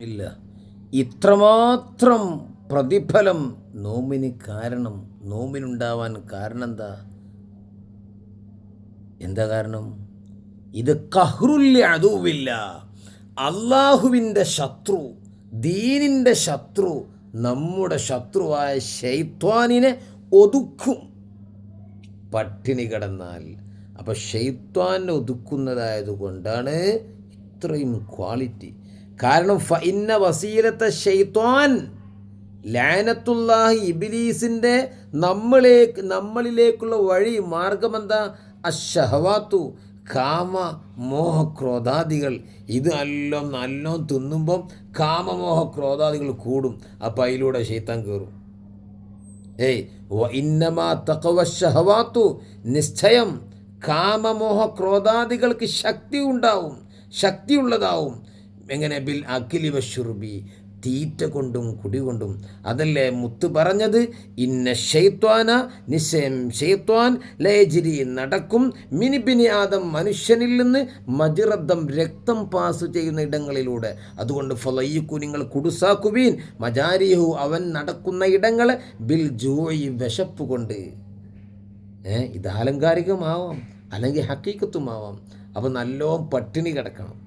ഇല്ല. ഇത്രമാത്രം പ്രതിഫലം നോമ്പിനുണ്ടാവാൻ കാരണം എന്താ കാരണം? ഇത് കഹ്റുല്യ അതുവില്ല, അള്ളാഹുവിൻ്റെ ശത്രു, ദീനിൻ്റെ ശത്രു, നമ്മുടെ ശത്രുവായ ശൈത്വാനിനെ ഒതുക്കും പട്ടിണി കിടന്നാൽ. അപ്പോൾ ശൈത്വാനെ ഒതുക്കുന്നതായതുകൊണ്ടാണ് ഇത്രയും ക്വാളിറ്റി. കാരണം ഫഇന്ന വസീലത്തെ ശൈത്വാൻ, ലാനത്തുല്ലാഹി, ഇബ്ലീസിൻ്റെ നമ്മളിലേക്കുള്ള വഴി മാർഗമെന്താ? അശ്ശഹവാത്തു, കാമ മോഹക്രോധാദികൾ. ഇത് നല്ലോണം തിന്നുമ്പം കാമമോഹക്രോധാദികൾ കൂടും. അപ്പം അതിലൂടെ ശൈത്താൻ കയറും. ഇന്നമാ തഖവ ശഹവാത്തു, നിശ്ചയം കാമമോഹക്രോധാദികൾക്ക് ശക്തിയുള്ളതാവും. എങ്ങനെ? ബിൽ അഖിലി വശുർബി, തീറ്റ കൊണ്ടും കുടി കൊണ്ടും. അതല്ലേ മുത്ത് പറഞ്ഞത്, ഇന്ന ശൈത്വാന, നിശ്ചയം ശൈത്വാൻ, ലയജിരി, നടക്കും, മിനിബിനി ആദം, മനുഷ്യനിൽ നിന്ന്, മജിറദ്ദം, രക്തം പാസ് ചെയ്യുന്ന ഇടങ്ങളിലൂടെ. അതുകൊണ്ട് ഫലയ്യക്കു, നിങ്ങൾ കുടുസാക്കുവീൻ, മജാരിഹു, അവൻ നടക്കുന്ന ഇടങ്ങളെ, ബിൽ ജൂയി, വിശപ്പ് കൊണ്ട്. ഇത് ആലങ്കാരികമാവാം, അല്ലെങ്കിൽ ഹക്കീക്കത്തുമാവാം. അപ്പോൾ നല്ലോണം പട്ടിണി കിടക്കണം.